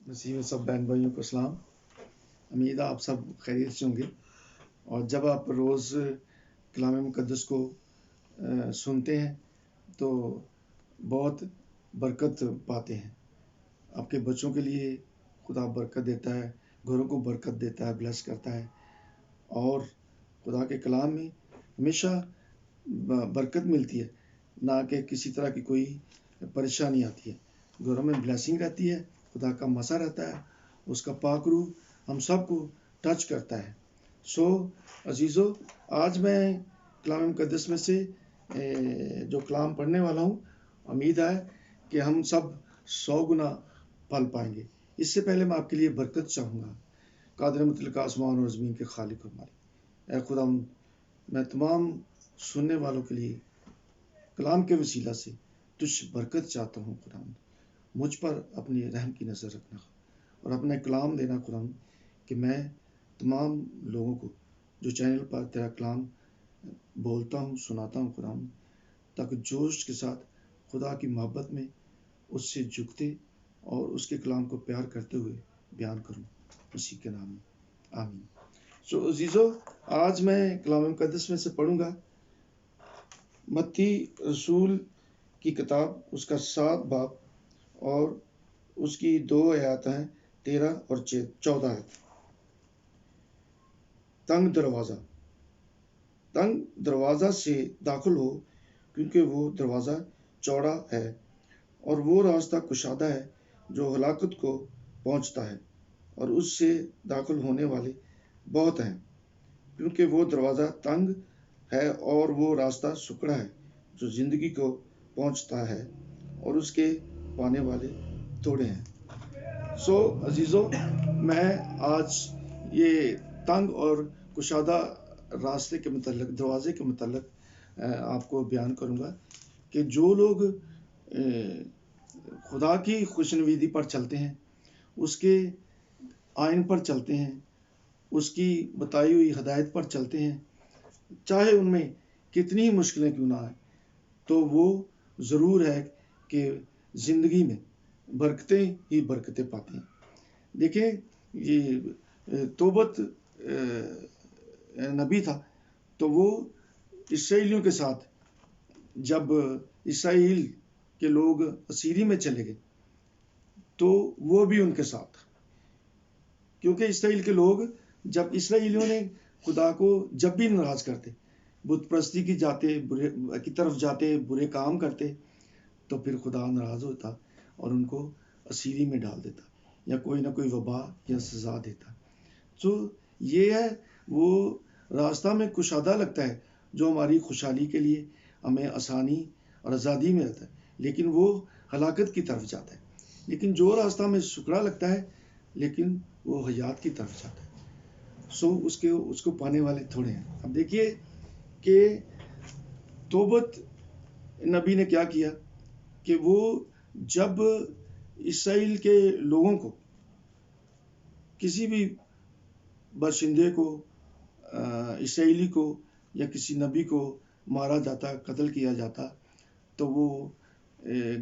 مسیح میں سب بہن بھائیوں کو سلام۔ امید ہے آپ سب خیریت سے ہوں گے، اور جب آپ روز کلام مقدس کو سنتے ہیں تو بہت برکت پاتے ہیں۔ آپ کے بچوں کے لیے خدا برکت دیتا ہے، گھروں کو برکت دیتا ہے، بلیس کرتا ہے، اور خدا کے کلام میں ہمیشہ برکت ملتی ہے، نہ کہ کسی طرح کی کوئی پریشانی آتی ہے۔ گھروں میں بلیسنگ رہتی ہے، خدا کا مسا رہتا ہے، اس کا پاک روح ہم سب کو ٹچ کرتا ہے۔ عزیزو، آج میں کلام مقدس میں سے جو کلام پڑھنے والا ہوں، امید ہے کہ ہم سب 100 گنا پھل پائیں گے۔ اس سے پہلے میں آپ کے لیے برکت چاہوں گا۔ قادر مطلق آسمان اور زمین کے خالق ہمارے اے خدا، میں تمام سننے والوں کے لیے کلام کے وسیلہ سے تجھ برکت چاہتا ہوں۔ خدا، مجھ پر اپنی رحم کی نظر رکھنا اور اپنا کلام دینا خدا، کہ میں تمام لوگوں کو جو چینل پر تیرا کلام بولتا ہوں، سناتا ہوں خدا، تاکہ جوش کے ساتھ خدا کی محبت میں اس سے جھکتے اور اس کے کلام کو پیار کرتے ہوئے بیان کروں، اسی کے نام میں آمین۔ عزیزو، آج میں کلام مقدس میں سے پڑھوں گا متی رسول کی کتاب، اس کا 7 باب اور اس کی 2 آیات ہیں، 13 اور 14 آیت۔ تنگ دروازہ، تنگ دروازہ سے داخل ہو، کیونکہ وہ دروازہ چوڑا ہے اور وہ راستہ کشادہ ہے جو ہلاکت کو پہنچتا ہے، اور اس سے داخل ہونے والے بہت ہیں، کیونکہ وہ دروازہ تنگ ہے اور وہ راستہ سکڑا ہے جو زندگی کو پہنچتا ہے، اور اس کے پانے والے تھوڑے ہیں۔ عزیزو، میں آج یہ تنگ اور کشادہ راستے کے متعلق، دروازے کے متعلق آپ کو بیان کروں گا، کہ جو لوگ خدا کی خوشنویدی پر چلتے ہیں، اس کے آئین پر چلتے ہیں، اس کی بتائی ہوئی ہدایت پر چلتے ہیں، چاہے ان میں کتنی مشکلیں کیوں نہ آئیں، تو وہ ضرور ہے کہ زندگی میں برکتیں ہی برکتیں پاتے ہیں۔ دیکھیں، یہ توبت نبی تھا، تو وہ اسرائیلیوں کے ساتھ، جب اسرائیل کے لوگ اسیری میں چلے گئے تو وہ بھی ان کے ساتھ، کیونکہ اسرائیل کے لوگ جب اسرائیلیوں نے خدا کو جب بھی ناراض کرتے، بت پرستی کی طرف جاتے، برے کام کرتے، تو پھر خدا ناراض ہوتا اور ان کو اسیری میں ڈال دیتا، یا کوئی نہ کوئی وبا یا سزا دیتا۔ یہ ہے وہ راستہ میں کشادہ لگتا ہے جو ہماری خوشحالی کے لیے ہمیں آسانی اور آزادی میں رہتا ہے، لیکن وہ ہلاکت کی طرف جاتا ہے۔ لیکن جو راستہ میں سکڑا لگتا ہے، لیکن وہ حیات کی طرف جاتا ہے، اس کو پانے والے تھوڑے ہیں۔ اب دیکھیے کہ توبت نبی نے کیا کیا، کہ وہ جب اسرائیل کے لوگوں کو، کسی بھی باشندے کو، اسرائیلی کو یا کسی نبی کو مارا جاتا، قتل کیا جاتا، تو وہ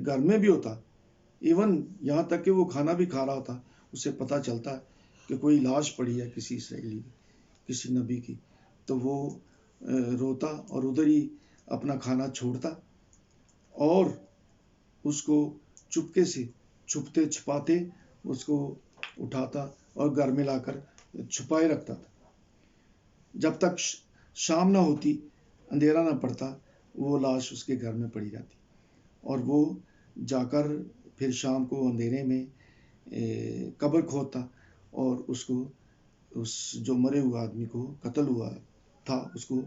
گھر میں بھی ہوتا، ایون یہاں تک کہ وہ کھانا بھی کھا رہا ہوتا، اسے پتہ چلتا کہ کوئی لاش پڑی ہے کسی اسرائیلی کی، کسی نبی کی، تو وہ روتا اور ادھر ہی اپنا کھانا چھوڑتا اور اس کو چپکے سے، چھپتے چھپاتے اس کو اٹھاتا اور گھر میں لا کر چھپائے رکھتا تھا۔ جب تک شام نہ ہوتی، اندھیرا نہ پڑتا، وہ لاش اس کے گھر میں پڑی رہتی، اور وہ جا کر پھر شام کو اندھیرے میں قبر کھودتا اور اس کو، اس جو مرے ہوئے آدمی کو، قتل ہوا تھا، اس کو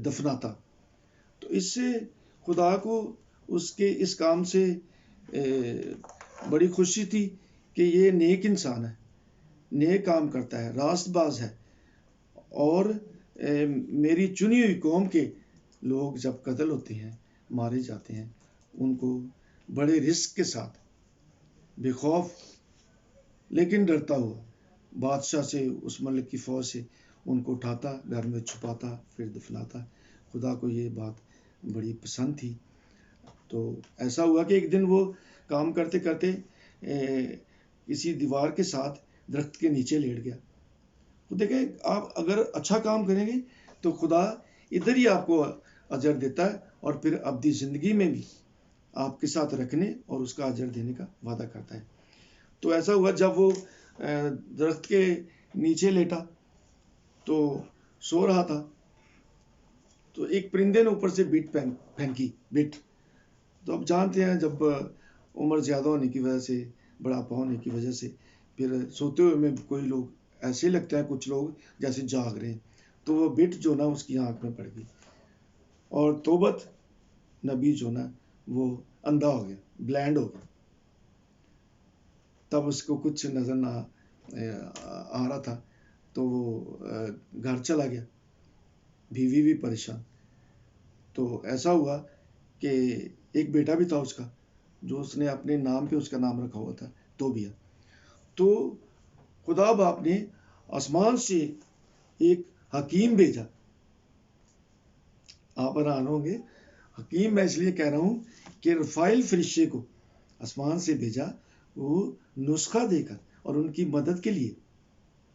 دفناتا۔ تو اس سے خدا کو اس کے اس کام سے بڑی خوشی تھی کہ یہ نیک انسان ہے، نیک کام کرتا ہے، راست باز ہے، اور میری چنی ہوئی قوم کے لوگ جب قتل ہوتے ہیں، مارے جاتے ہیں، ان کو بڑے رزق کے ساتھ، بے خوف لیکن ڈرتا ہوا، بادشاہ سے، اس ملک کی فوج سے ان کو اٹھاتا، گھر میں چھپاتا، پھر دفناتا۔ خدا کو یہ بات بڑی پسند تھی۔ تو ایسا ہوا کہ ایک دن وہ کام کرتے کرتے کسی دیوار کے ساتھ درخت کے نیچے لیٹ گیا. تو دیکھیں آپ اگر اچھا کام کریں گے تو خدا ادھر ہی آپ کو اجر دیتا ہے اور پھر ابدی زندگی میں بھی آپ کے ساتھ رکھنے اور اس کا اجر دینے کا وعدہ کرتا ہے. تو ایسا ہوا جب وہ درخت کے نیچے لیٹا تو سو رہا تھا تو ایک پرندے نے اوپر سے بیٹ پھینکی بیٹ. تو اب جانتے ہیں جب عمر زیادہ ہونے کی وجہ سے بڑھاپا ہونے کی وجہ سے پھر سوتے ہوئے میں کوئی لوگ ایسے لگتا ہے کچھ لوگ جیسے جاگ رہے ہیں. تو وہ بٹ جو نا اس کی آنکھ میں پڑ گئی اور توبت نبی جو نا وہ اندھا ہو گیا, بلائنڈ ہو گیا. تب اس کو کچھ نظر نہ آ رہا تھا تو وہ گھر چلا گیا, بیوی بھی پریشان. تو ایسا ہوا کہ ایک بیٹا بھی تھا اس کا جو اس نے اپنے نام پہ اس کا نام رکھا ہوا تھا توبیہ. تو خدا باپ نے آسمان سے ایک حکیم بھیجا. آپ حیران ہوں گے, حکیم میں اس لیے کہہ رہا ہوں کہ رفائل فرشتے کو آسمان سے بھیجا وہ نسخہ دے کر اور ان کی مدد کے لیے.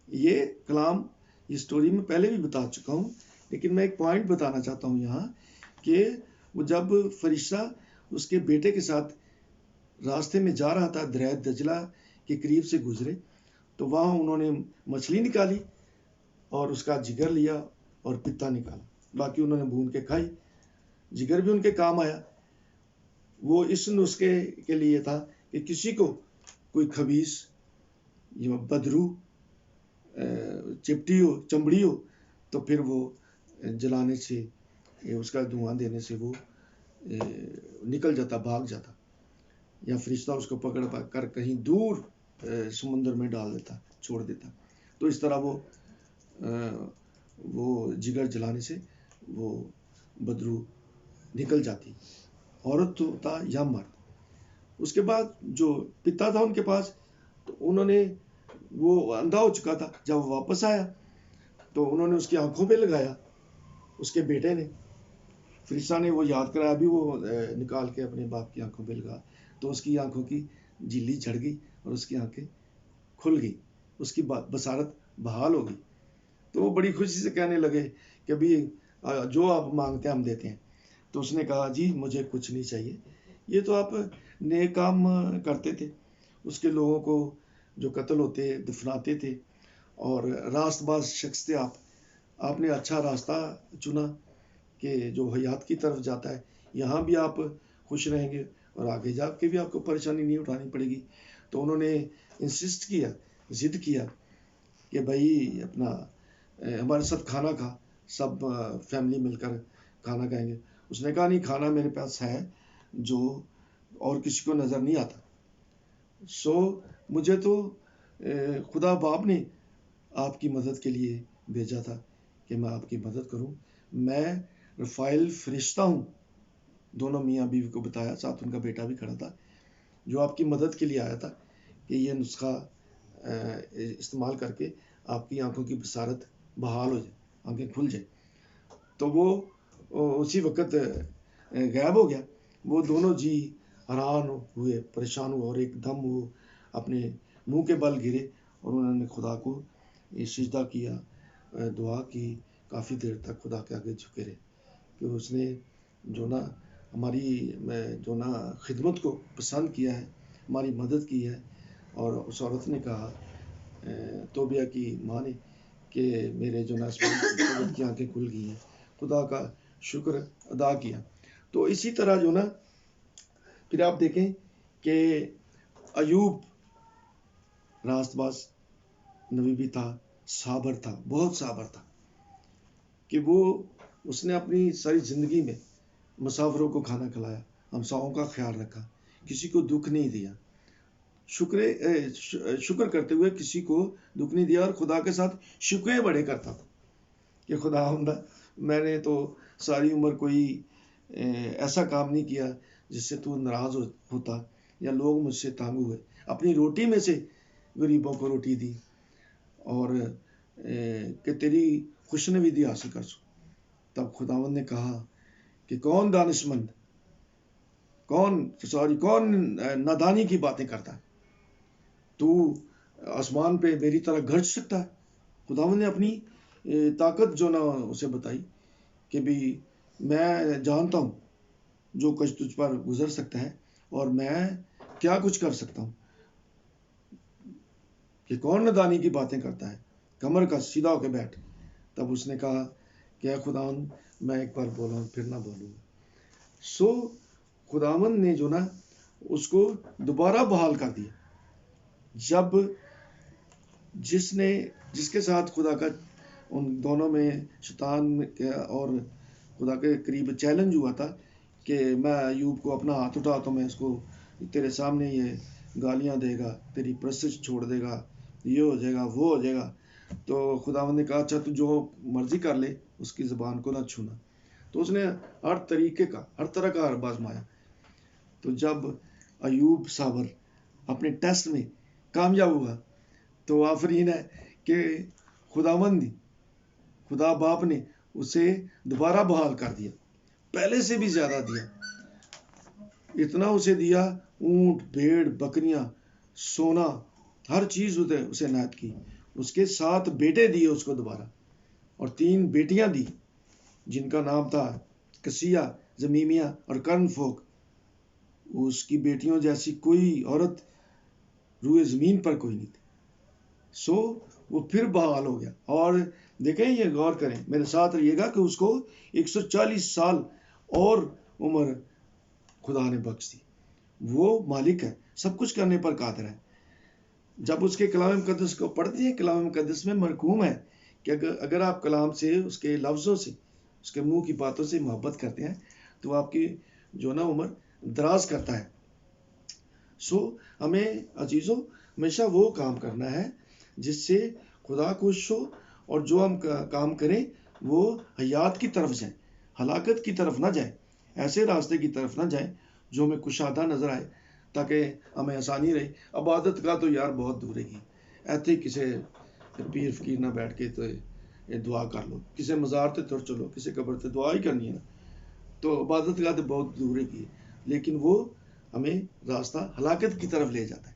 یہ کلام یہ سٹوری میں پہلے بھی بتا چکا ہوں لیکن میں ایک پوائنٹ بتانا چاہتا ہوں یہاں کہ وہ جب فرشتہ اس کے بیٹے کے ساتھ راستے میں جا رہا تھا دریا دجلہ کے قریب سے گزرے تو وہاں انہوں نے مچھلی نکالی اور اس کا جگر لیا اور پتا نکالا, باقی انہوں نے بھون کے کھائی. جگر بھی ان کے کام آیا. وہ اس نسخے کے لیے تھا کہ کسی کو کوئی خبیث یا بدرو چپٹی ہو چمڑی ہو تو پھر وہ جلانے سے اس کا دھواں دینے سے وہ نکل جاتا, بھاگ جاتا, یا فرشتہ اس کو پکڑ کر کہیں دور سمندر میں ڈال دیتا, چھوڑ دیتا. تو اس طرح وہ جگر جلانے سے وہ بدرو نکل جاتی, عورت ہوتا یا مرد. اس کے بعد جو پتا تھا ان کے پاس تو انہوں نے وہ اندھا ہو چکا تھا, جب وہ واپس آیا تو انہوں نے اس کی آنکھوں پہ لگایا, اس کے بیٹے نے. فرشتہ نے وہ یاد کرایا, ابھی وہ نکال کے اپنے باپ کی آنکھوں پہ لگا تو اس کی آنکھوں کی جھلی جھڑ گئی اور اس کی آنکھیں کھل گئی, اس کی بصارت بحال ہو گئی. تو وہ بڑی خوشی سے کہنے لگے کہ ابھی جو آپ مانگتے ہیں ہم دیتے ہیں. تو اس نے کہا جی مجھے کچھ نہیں چاہیے, یہ تو آپ نیک کام کرتے تھے, اس کے لوگوں کو جو قتل ہوتے دفناتے تھے اور راست باز شخص تھے آپ نے اچھا راستہ چنا کہ جو حیات کی طرف جاتا ہے. یہاں بھی آپ خوش رہیں گے اور آگے جا کے بھی آپ کو پریشانی نہیں اٹھانی پڑے گی. تو انہوں نے انسسٹ کیا, ضد کیا کہ بھائی اپنا ہمارے ساتھ کھانا کھا, سب فیملی مل کر کھانا کھائیں گے. اس نے کہا نہیں, کھانا میرے پاس ہے جو اور کسی کو نظر نہیں آتا. مجھے تو خدا باپ نے آپ کی مدد کے لیے بھیجا تھا کہ میں آپ کی مدد کروں. میں رفائل فرشتہ ہوں. دونوں میاں بیوی کو بتایا, ساتھ ان کا بیٹا بھی کھڑا تھا جو آپ کی مدد کے لیے آیا تھا کہ یہ نسخہ استعمال کر کے آپ کی آنکھوں کی بصارت بحال ہو جائے, آنکھیں کھل جائے. تو وہ اسی وقت غائب ہو گیا. وہ دونوں جی حیران ہوئے, پریشان ہوئے اور ایک دم وہ اپنے منہ کے بل گرے اور انہوں نے خدا کو سجدہ کیا, دعا کی, کافی دیر تک خدا کے آگے جھکے رہے کہ اس نے جو نا ہماری جو نا خدمت کو پسند کیا ہے, ہماری مدد کی ہے. اور اس عورت نے کہا, توبیہ کی ماں نے, کہ میرے جو نا کی آنکھیں کھل گئی ہیں, خدا کا شکر ادا کیا. تو اسی طرح جو نا پھر آپ دیکھیں کہ ایوب راست باز نبی بھی تھا, صابر تھا, بہت صابر تھا کہ وہ اس نے اپنی ساری زندگی میں مسافروں کو کھانا کھلایا, ہمسایوں کا خیال رکھا, کسی کو دکھ نہیں دیا, شکر کرتے ہوئے کسی کو دکھ نہیں دیا, اور خدا کے ساتھ شکوے بڑے کرتا تھا کہ خدا ہمدہ میں نے تو ساری عمر کوئی ایسا کام نہیں کیا جس سے تو ناراض ہوتا یا لوگ مجھ سے تانگ ہوئے. اپنی روٹی میں سے غریبوں کو روٹی دی اور کہ تیری خوشنویدی حاصل کر سو. تب خداوند نے کہا کہ کون دانشمند, کون نادانی کی باتیں کرتا ہے, تو آسمان پہ میری طرح گرج سکتا ہے؟ خداوند نے اپنی طاقت جو نا اسے بتائی کہ بھی میں جانتا ہوں جو کچھ تجھ پر گزر سکتا ہے اور میں کیا کچھ کر سکتا ہوں، کہ کون نادانی کی باتیں کرتا ہے، کمر کا سیدھا ہو کے بیٹھ۔ تب اس نے کہا کہ اے خداوند میں ایک بار بولا ہوں پھر نہ بولوں گا۔ سو خداوند نے جو نا اس کو دوبارہ بحال کر دیا۔ جب جس کے ساتھ خدا کا ان دونوں میں شیطان اور خدا کے قریب چیلنج ہوا تھا کہ میں ایوب کو اپنا ہاتھ اٹھا تو میں اس کو تیرے سامنے یہ گالیاں دے گا، تیری پرستش چھوڑ دے گا، یہ ہو جائے گا وہ ہو جائے گا، تو خداوند نے کہا اچھا تو جو مرضی کر لے، اس کی زبان کو نہ چھونا۔ تو اس نے ہر طرح کا حربہ آزمایا۔ تو جب ایوب صابر اپنے ٹیسٹ میں کامیاب ہوا تو آفرین ہے کہ خدا باپ نے اسے دوبارہ بحال کر دیا، پہلے سے بھی زیادہ دیا۔ اتنا اسے دیا، اونٹ بھیڑ بکریاں سونا ہر چیز اسے عنایت کی۔ اس کے 7 بیٹے دیے اس کو دوبارہ، اور 3 بیٹیاں دی جن کا نام تھا کسیہ، زمیمیہ اور کرن فوک۔ اس کی بیٹیوں جیسی کوئی عورت روئے زمین پر کوئی نہیں تھی۔ سو وہ پھر بحال ہو گیا۔ اور دیکھیں، یہ غور کریں، میرے ساتھ رہیے گا کہ اس کو 140 سال اور عمر خدا نے بخش دی۔ وہ مالک ہے، سب کچھ کرنے پر قادر ہے۔ جب اس کے کلام مقدس کو پڑھتے ہیں، کلام مقدس میں مرقوم ہے کہ اگر آپ کلام سے، اس کے لفظوں سے، اس کے منہ کی باتوں سے محبت کرتے ہیں تو آپ کی جو نا عمر دراز کرتا ہے۔ سو ہمیں عزیزوں ہمیشہ وہ کام کرنا ہے جس سے خدا خوش ہو، اور جو ہم کام کریں وہ حیات کی طرف جائیں، ہلاکت کی طرف نہ جائیں، ایسے راستے کی طرف نہ جائیں جو ہمیں کشادہ نظر آئے، تاکہ ہمیں آسانی رہے۔ عبادت کا تو یار بہت دور ہے گی، ایسے کسی پیر فقیر نہ بیٹھ کے تو یہ دعا کر لو، کسی مزار تے تر چلو، کسی قبر تے دعا ہی کرنی ہے نا، تو عبادت کا تو بہت دور ہے گی، لیکن وہ ہمیں راستہ ہلاکت کی طرف لے جاتا ہے۔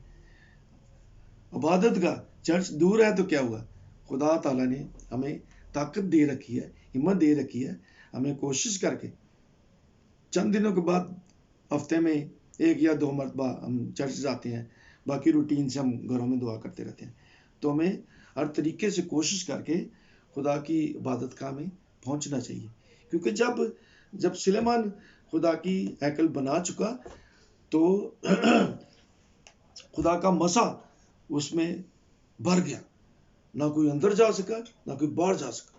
عبادت کا چرچ دور ہے تو کیا ہوا؟ خدا تعالیٰ نے ہمیں طاقت دے رکھی ہے، ہمت دے رکھی ہے، ہمیں کوشش کر کے چند دنوں کے بعد ہفتے میں 1 یا 2 مرتبہ ہم چرچ جاتے ہیں، باقی روٹین سے ہم گھروں میں دعا کرتے رہتے ہیں۔ تو ہمیں ہر طریقے سے کوشش کر کے خدا کی عبادت کا ہمیں پہنچنا چاہیے، کیونکہ جب سلیمان خدا کی ہیکل بنا چکا تو خدا کا مسا اس میں بھر گیا، نہ کوئی اندر جا سکا نہ کوئی باہر جا سکا۔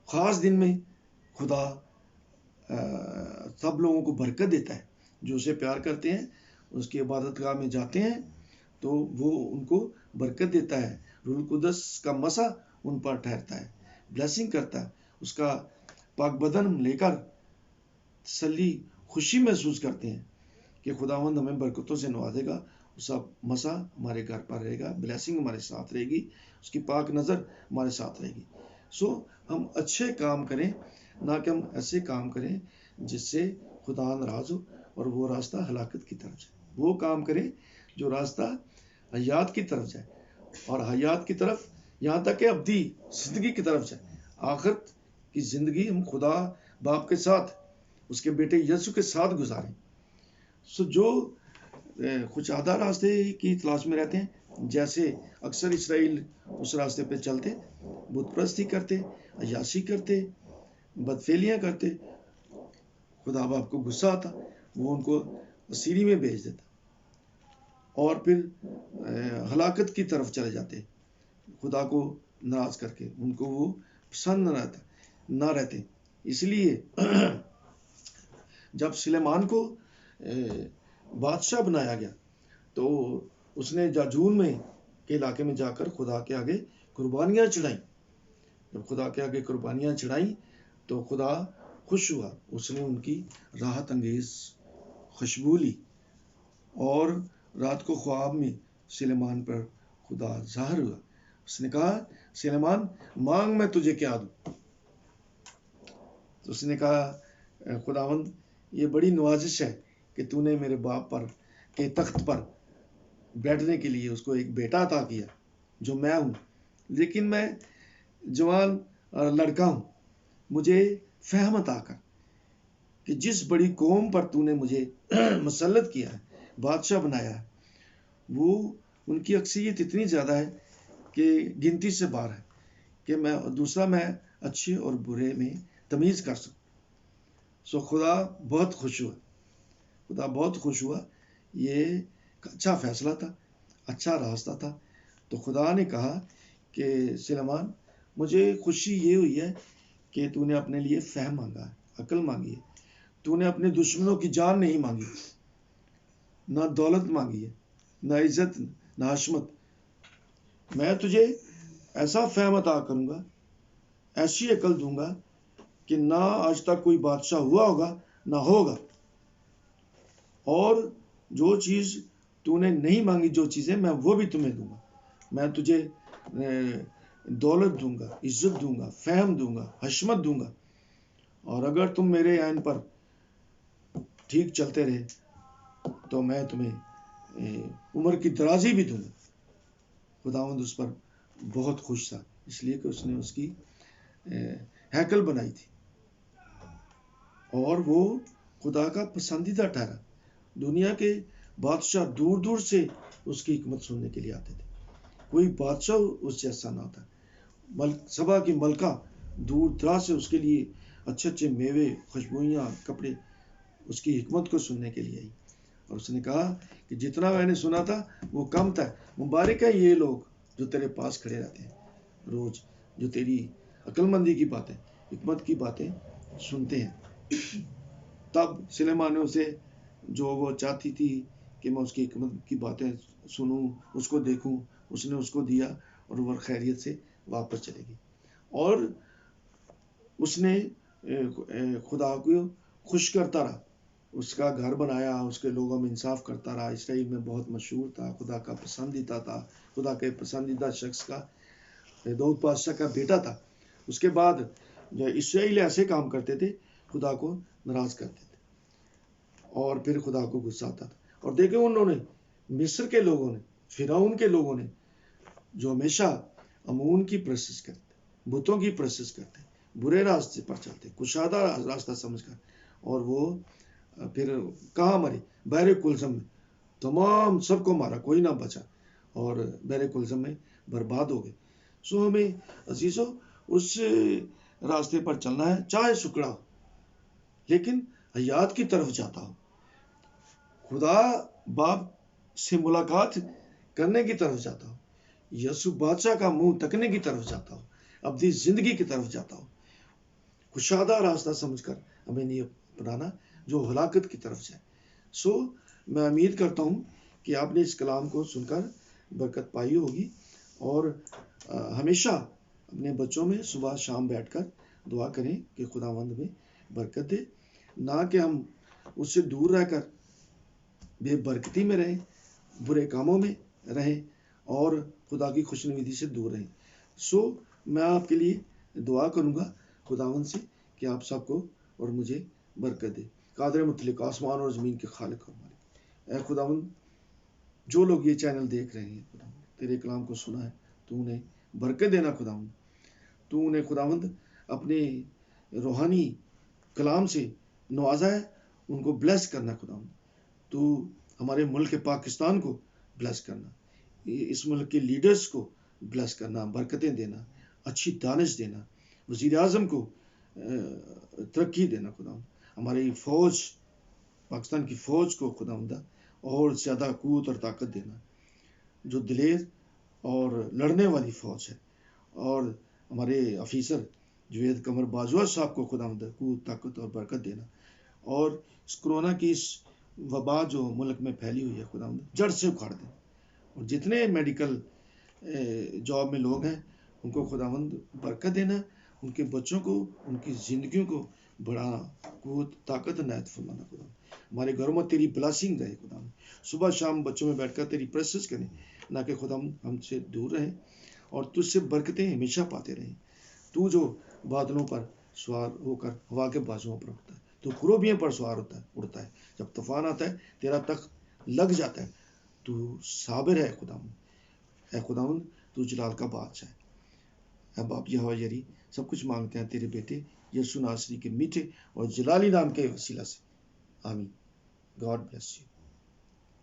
خاص دن میں خدا سب لوگوں کو برکت دیتا ہے، جو اسے پیار کرتے ہیں، اس کی عبادت گاہ میں جاتے ہیں تو وہ ان کو برکت دیتا ہے۔ روح القدس کا مسا ان پر ٹھہرتا ہے، بلیسنگ کرتا ہے، اس کا پاک بدن لے کر تسلی خوشی محسوس کرتے ہیں کہ خداوند ہمیں برکتوں سے نوازے گا، اس کا مسا ہمارے گھر پر رہے گا، بلیسنگ ہمارے ساتھ رہے گی، اس کی پاک نظر ہمارے ساتھ رہے گی۔ سو ہم اچھے کام کریں، نہ کہ ہم ایسے کام کریں جس سے خدا ناراض ہو اور وہ راستہ ہلاکت کی طرف جائے۔ وہ کام کریں جو راستہ حیات کی طرف جائے، اور حیات کی طرف یہاں تک کہ ابدی زندگی کی طرف جائے۔ آخرت کی زندگی ہم خدا باپ کے ساتھ، اس کے بیٹے یسوع کے ساتھ گزاریں۔ سو جو کچھ راستے کی تلاش میں رہتے ہیں، جیسے اکثر اسرائیل اس راستے پہ چلتے، بت پرستی کرتے، عیاشی کرتے، بدفعلیاں کرتے، خدا باپ کو غصہ آتا، وہ ان کو اسیری میں بھیج دیتا، اور پھر ہلاکت کی طرف چلے جاتے، خدا کو ناراض کر کے، ان کو وہ پسند نہ رہتے۔ اس لیے جب سلیمان کو بادشاہ بنایا گیا تو اس نے جاجون میں کے علاقے میں جا کر خدا کے آگے قربانیاں چڑھائیں۔ جب خدا کے آگے قربانیاں چڑھائیں تو خدا خوش ہوا، اس نے ان کی راحت انگیز خوشبو لی، اور رات کو خواب میں سلیمان پر خدا ظاہر ہوا۔ اس نے کہا سلیمان مانگ میں تجھے کیا دوں؟ تو اس نے کہا خداوند یہ بڑی نوازش ہے کہ تو نے میرے باپ پر کے تخت پر بیٹھنے کے لیے اس کو ایک بیٹا عطا کیا جو میں ہوں، لیکن میں جوان لڑکا ہوں. مجھے فہم عطا کر کہ جس بڑی قوم پر تو نے مجھے مسلط کیا ہے، بادشاہ بنایا ہے، وہ ان کی اکثریت اتنی زیادہ ہے کہ گنتی سے باہر ہے، کہ میں اچھے اور برے میں تمیز کر سکوں. سو خدا بہت خوش ہوا، خدا بہت خوش ہوا. یہ اچھا فیصلہ تھا، اچھا راستہ تھا. تو خدا نے کہا کہ سلیمان، مجھے خوشی یہ ہوئی ہے کہ تو نے اپنے لیے فہم مانگا ہے، عقل مانگی ہے. تو نے اپنے دشمنوں کی جان نہیں مانگی، نہ دولت مانگی ہے، نہ عزت، نہ حشمت. میں تجھے ایسا فہم عطا کروں گا، ایسی عقل دوں گا کہ نہ آج تک کوئی بادشاہ ہوا ہوگا نہ ہوگا. اور جو چیز تو نے نہیں مانگی، جو چیزیں، میں وہ بھی تمہیں دوں گا. میں تجھے دولت دوں گا، عزت دوں گا، فہم دوں گا، حشمت دوں گا. اور اگر تم میرے عین پر ٹھیک چلتے رہے تو میں تمہیں عمر کی درازی بھی دوں گا. خداوند اس پر بہت خوش تھا، اس لیے کہ اس نے اس کی ہیکل بنائی تھی اور وہ خدا کا پسندیدہ ٹھہرا. دنیا کے بادشاہ دور دور سے اس کی حکمت سننے کے لیے آتے تھے. کوئی بادشاہ اس جیسا نہ تھا. سبا کی ملکہ دور دراز سے اس کے لیے اچھے اچھے میوے، خوشبوئیاں، کپڑے اس کی حکمت کو سننے کے لیے آئی. اور اس نے کہا کہ جتنا میں نے سنا تھا وہ کم تھا. مبارک ہے یہ لوگ جو تیرے پاس کھڑے رہتے ہیں روز، جو تیری عقل مندی کی باتیں، حکمت کی باتیں سنتے ہیں. تب سلیمان نے اسے، جو وہ چاہتی تھی کہ میں اس کی حکمت کی باتیں سنوں، اس کو دیکھوں، اس نے اس کو دیا اور وہ خیریت سے واپس چلے گی. اور اس نے خدا کو خوش کرتا رہا، اس کا گھر بنایا، اس کے لوگوں میں انصاف کرتا رہا. اسرائیل میں بہت مشہور تھا، خدا کا پسندیدہ تھا، خدا کے پسندیدہ شخص کا، داؤد بادشاہ کا بیٹا تھا. اس کے بعد اسرائیل ایسے کام کرتے تھے، خدا کو ناراض کرتے تھے اور پھر خدا کو غصہ آتا تھا. اور دیکھیں انہوں نے، مصر کے لوگوں نے، فرعون کے لوگوں نے، جو ہمیشہ امون کی پرستش کرتے، بتوں کی پرستش کرتے، برے راستے پر چلتے، کشادہ راستہ سمجھ کر، اور وہ پھر کہاں مرے؟ بحر کلثم میں. تمام سب کو مارا، کوئی نہ بچا اور بحر کلثم میں برباد ہو گئے. سو ہمیں عزیزو اس راستے پر چلنا ہے، چاہے سکڑا ہو لیکن حیات کی طرف جاتا ہو، خدا باپ سے ملاقات کرنے کی طرف جاتا ہو، یسوع بادشاہ کا منہ تکنے کی طرف جاتا ہو، اپنی زندگی کی طرف جاتا ہو. کشادہ راستہ سمجھ کر ہمیں نہیں اپنانا جو ہلاکت کی طرف جائے. سو میں امید کرتا ہوں کہ آپ نے اس کلام کو سن کر برکت پائی ہوگی، اور ہمیشہ اپنے بچوں میں صبح شام بیٹھ کر دعا کریں کہ خداوند میں برکت دے، نہ کہ ہم اس سے دور رہ کر بے برکتی میں رہیں، برے کاموں میں رہیں اور خدا کی خوشنودی سے دور رہیں. سو میں آپ کے لیے دعا کروں گا خداوند سے کہ آپ سب کو اور مجھے برکت دے. قادر مطلق، آسمان اور زمین کے خالق اور مالک، اے خداوند، جو لوگ یہ چینل دیکھ رہے ہیں خداوند، تیرے کلام کو سنا ہے، تو انہیں برکت دینا خداوند. تو انہیں خداوند اپنے روحانی کلام سے نوازا ہے، ان کو بلیس کرنا خداوند. تو ہمارے ملک پاکستان کو بلیس کرنا، اس ملک کے لیڈرز کو بلیس کرنا، برکتیں دینا، اچھی دانش دینا، وزیر اعظم کو ترقی دینا خداوند. ہماری فوج، پاکستان کی فوج کو خداوند اور زیادہ قوت اور طاقت دینا، جو دلیر اور لڑنے والی فوج ہے. اور ہمارے آفیسر جوید قمر باجوہ صاحب کو خداوند قوت، طاقت اور برکت دینا. اور اس کورونا کی اس وبا جو ملک میں پھیلی ہوئی ہے خداوند جڑ سے اکھاڑ دیں. اور جتنے میڈیکل جاب میں لوگ ہیں ان کو خداوند برکت دینا، ان کے بچوں کو، ان کی زندگیوں کو بڑھانا، قوت، طاقت عنایت فرمانا خداوند. ہمارے گھروں میں تیری بلاسنگ رہے خداوند. صبح شام بچوں میں بیٹھ کر تیری پرستش کریں، نہ کہ خداوند ہم سے دور رہیں اور تجھ سے برکتیں ہمیشہ پاتے رہیں. تو جو بادلوں پر سوار ہو کر ہوا کے بازوؤں پر اٹھتا ہے، تو کروبیوں پر سوار ہوتا ہے، اڑتا ہے. جب طوفان آتا ہے تیرا تخت لگ جاتا ہے، تو صابر ہے اے خداوند تو جلال کا بادشاہ ہے۔ اب آپ یہوہ یری سب کچھ مانگتے ہیں تیرے بیٹے یسوع ناصری کے میٹھے اور جلالی نام کے وسیلہ سے، آمین۔ God bless you.